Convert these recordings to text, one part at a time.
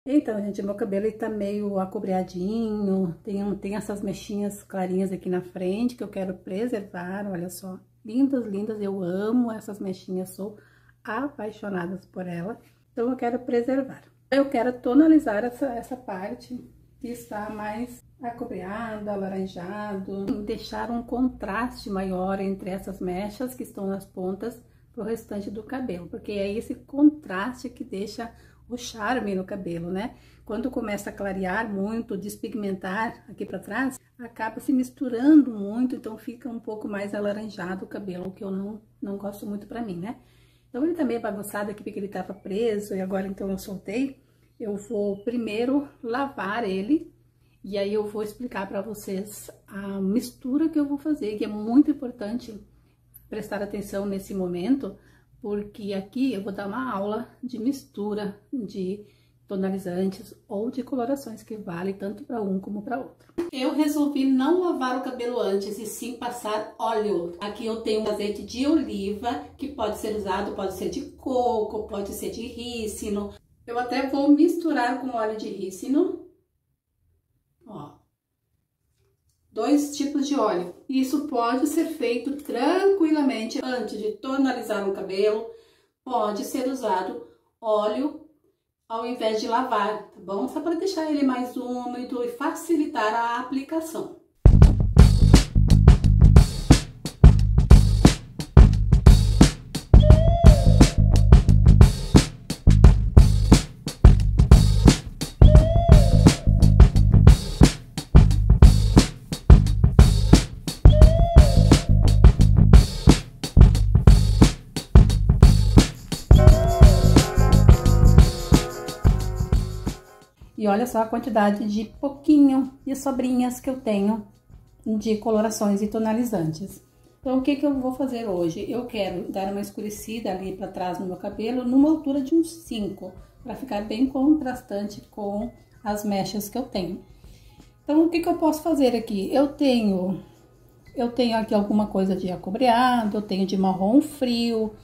Então, gente, meu cabelo ele tá meio acobreadinho, tem essas mechinhas clarinhas aqui na frente que eu quero preservar, olha só. Lindas, lindas, eu amo essas mechinhas, sou apaixonada por ela, então eu quero preservar. Eu quero tonalizar essa parte que está mais acobreada, alaranjado, deixar um contraste maior entre essas mechas que estão nas pontas pro restante do cabelo, porque é esse contraste que deixa o charme no cabelo, né? Quando começa a clarear muito, despigmentar aqui para trás, acaba se misturando muito, então fica um pouco mais alaranjado o cabelo, o que eu não gosto muito para mim, né? Então ele tá meio bagunçado aqui porque ele tava preso e agora então eu soltei. Eu vou primeiro lavar ele e aí eu vou explicar para vocês a mistura que eu vou fazer, que é muito importante prestar atenção nesse momento, porque aqui eu vou dar uma aula de mistura de tonalizantes ou de colorações que vale tanto para um como para outro. Eu resolvi não lavar o cabelo antes e sim passar óleo. Aqui eu tenho um azeite de oliva que pode ser usado, pode ser de coco, pode ser de rícino. Eu até vou misturar com óleo de rícino, ó. 2 tipos de óleo. Isso pode ser feito tranquilamente antes de tonalizar o cabelo. Pode ser usado óleo ao invés de lavar, tá bom? Só para deixar ele mais úmido e facilitar a aplicação. E olha só a quantidade de pouquinho de sobrinhas que eu tenho de colorações e tonalizantes. Então, o que que eu vou fazer hoje? Eu quero dar uma escurecida ali para trás no meu cabelo, numa altura de uns 5, para ficar bem contrastante com as mechas que eu tenho. Então, o que que eu posso fazer aqui? Eu tenho aqui alguma coisa de acobreado, eu tenho de marrom frio,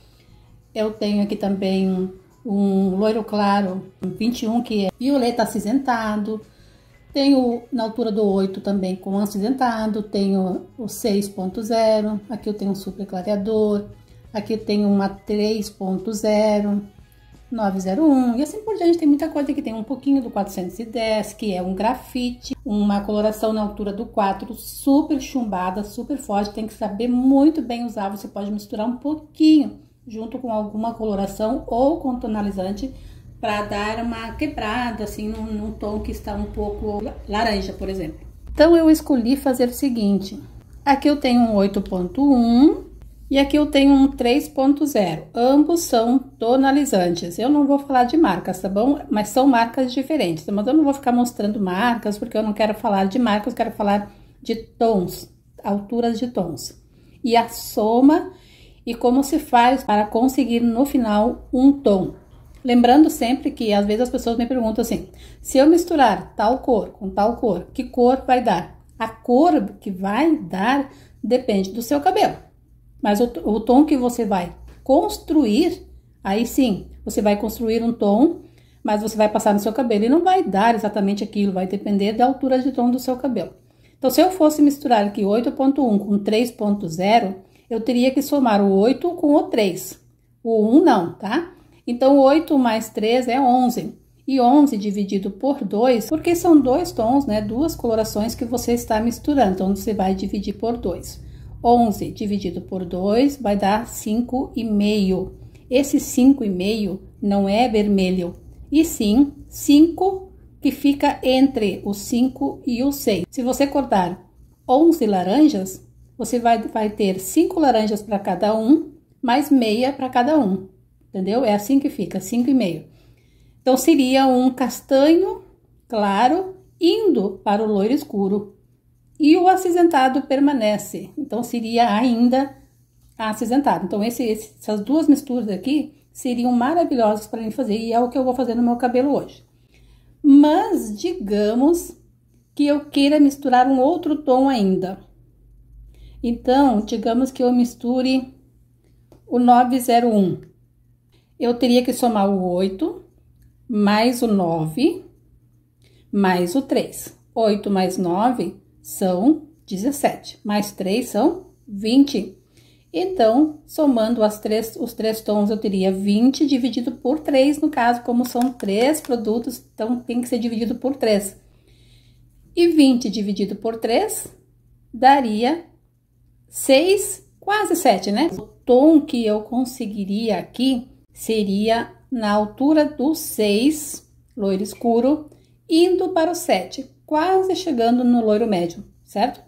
eu tenho aqui também um loiro claro 21, que é violeta acinzentado. Tenho na altura do 8 também com acinzentado. Tenho o 6.0. Aqui eu tenho um super clareador. Aqui eu tenho uma 3.0, 901 e assim por diante. Tem muita coisa aqui. Tem um pouquinho do 410, que é um grafite. Uma coloração na altura do 4, super chumbada, super forte. Tem que saber muito bem usar. Você pode misturar um pouquinho junto com alguma coloração ou com tonalizante para dar uma quebrada assim num tom que está um pouco laranja, por exemplo. Então eu escolhi fazer o seguinte: aqui eu tenho um 8.1 e aqui eu tenho um 3.0. Ambos são tonalizantes. Eu não vou falar de marcas, tá bom? Mas são marcas diferentes. Mas eu não vou ficar mostrando marcas porque eu não quero falar de marcas, eu quero falar de tons, alturas de tons. E a soma e como se faz para conseguir no final um tom. Lembrando sempre que às vezes as pessoas me perguntam assim: se eu misturar tal cor com tal cor, que cor vai dar? A cor que vai dar depende do seu cabelo. Mas o tom que você vai construir, aí sim, você vai construir um tom, mas você vai passar no seu cabelo e não vai dar exatamente aquilo, vai depender da altura de tom do seu cabelo. Então, se eu fosse misturar aqui 8.1 com 3.0, eu teria que somar o 8 com o 3. O 1 não, tá? Então, 8 mais 3 é 11. E 11 dividido por 2, porque são 2 tons, né? 2 colorações que você está misturando. Então, você vai dividir por 2. 11 dividido por 2 vai dar 5,5. Esse 5,5 não é vermelho, e sim 5 que fica entre o 5 e o 6. Se você cortar 11 laranjas, você vai ter 5 laranjas para cada um, mais meia para cada um, entendeu? É assim que fica, 5,5. Então, seria um castanho claro indo para o loiro escuro. E o acinzentado permanece, então seria ainda acinzentado. Então, essas duas misturas aqui seriam maravilhosas para mim fazer, e é o que eu vou fazer no meu cabelo hoje. Mas, digamos que eu queira misturar um outro tom ainda. Então, digamos que eu misture o 901. Eu teria que somar o 8 mais o 9 mais o 3. 8 mais 9 são 17, mais 3 são 20. Então, somando os três tons, eu teria 20 dividido por 3, no caso, como são 3 produtos, então tem que ser dividido por 3. E 20 dividido por 3 daria 6, quase 7, né? O tom que eu conseguiria aqui seria na altura do 6, loiro escuro, indo para o 7, quase chegando no loiro médio, certo?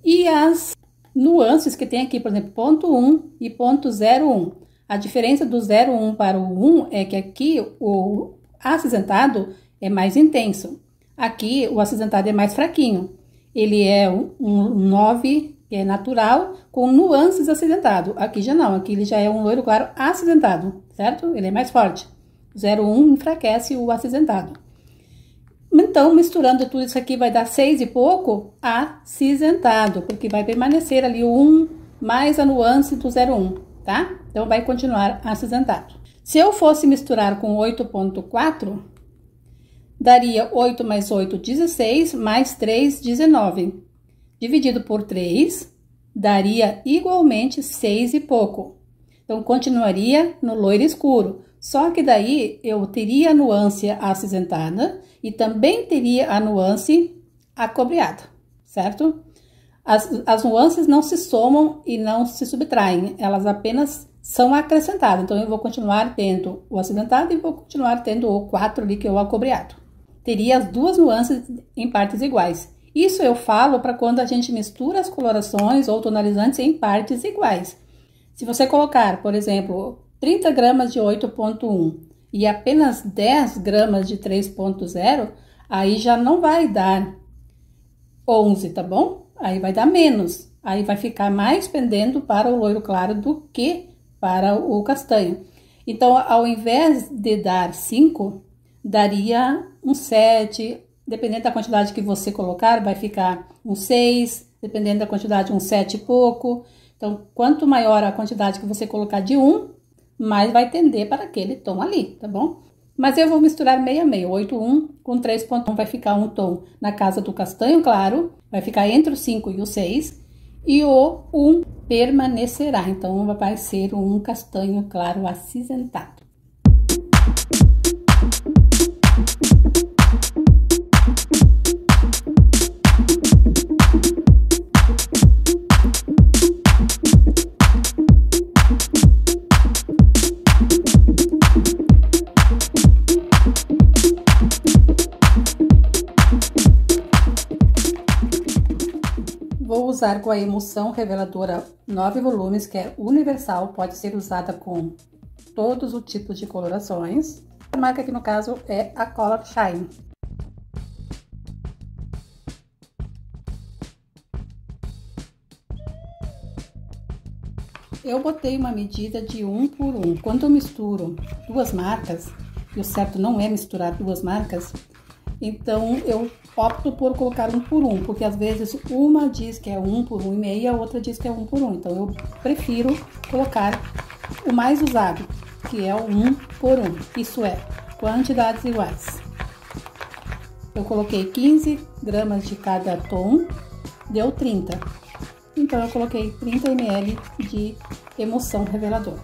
E as nuances que tem aqui, por exemplo, ponto 1 e ponto 01. A diferença do 01 para o 1 é que aqui o acinzentado é mais intenso. Aqui o acinzentado é mais fraquinho. Ele é um 9, que é natural, com nuances acinzentado. Aqui já não, aqui ele já é um loiro claro acinzentado, certo? Ele é mais forte. O 01 enfraquece o acinzentado. Então, misturando tudo isso aqui, vai dar 6 e pouco acinzentado, porque vai permanecer ali o 1 mais a nuance do 01, tá? Então, vai continuar acinzentado. Se eu fosse misturar com 8.4, daria 8 mais 8, 16, mais 3, 19. Dividido por 3, daria igualmente 6 e pouco. Então, continuaria no loiro escuro. Só que daí eu teria a nuance acinzentada e também teria a nuance acobreada, certo? As nuances não se somam e não se subtraem, elas apenas são acrescentadas. Então, eu vou continuar tendo o acinzentado e vou continuar tendo o 4 ali, que é o acobreado. Teria as duas nuances em partes iguais. Isso eu falo para quando a gente mistura as colorações ou tonalizantes em partes iguais. Se você colocar, por exemplo, 30 gramas de 8.1 e apenas 10 gramas de 3.0, aí já não vai dar 11, tá bom? Aí vai dar menos. Aí vai ficar mais pendendo para o loiro claro do que para o castanho. Então, ao invés de dar 5, daria um 7, dependendo da quantidade que você colocar, vai ficar um 6, dependendo da quantidade, um 7 e pouco. Então, quanto maior a quantidade que você colocar de 1, mais vai tender para aquele tom ali, tá bom? Mas eu vou misturar meio a meio, 8.1 com 3.1 vai ficar um tom na casa do castanho claro, vai ficar entre o 5 e o 6, e o 1 permanecerá, então vai ser um castanho claro acinzentado. Vou usar com a emulsão reveladora 9 volumes, que é universal, pode ser usada com todos os tipos de colorações. A marca aqui no caso é a Color Shine. Eu botei uma medida de 1 por 1. Quando eu misturo duas marcas, e o certo não é misturar duas marcas, então eu opto por colocar 1 por 1, porque às vezes uma diz que é 1 por 1,5 e a outra diz que é 1 por 1. Então eu prefiro colocar o mais usado, que é o 1 por 1. Isso é, quantidades iguais. Eu coloquei 15 gramas de cada tom, deu 30. Então eu coloquei 30 ml de emulsão revelador.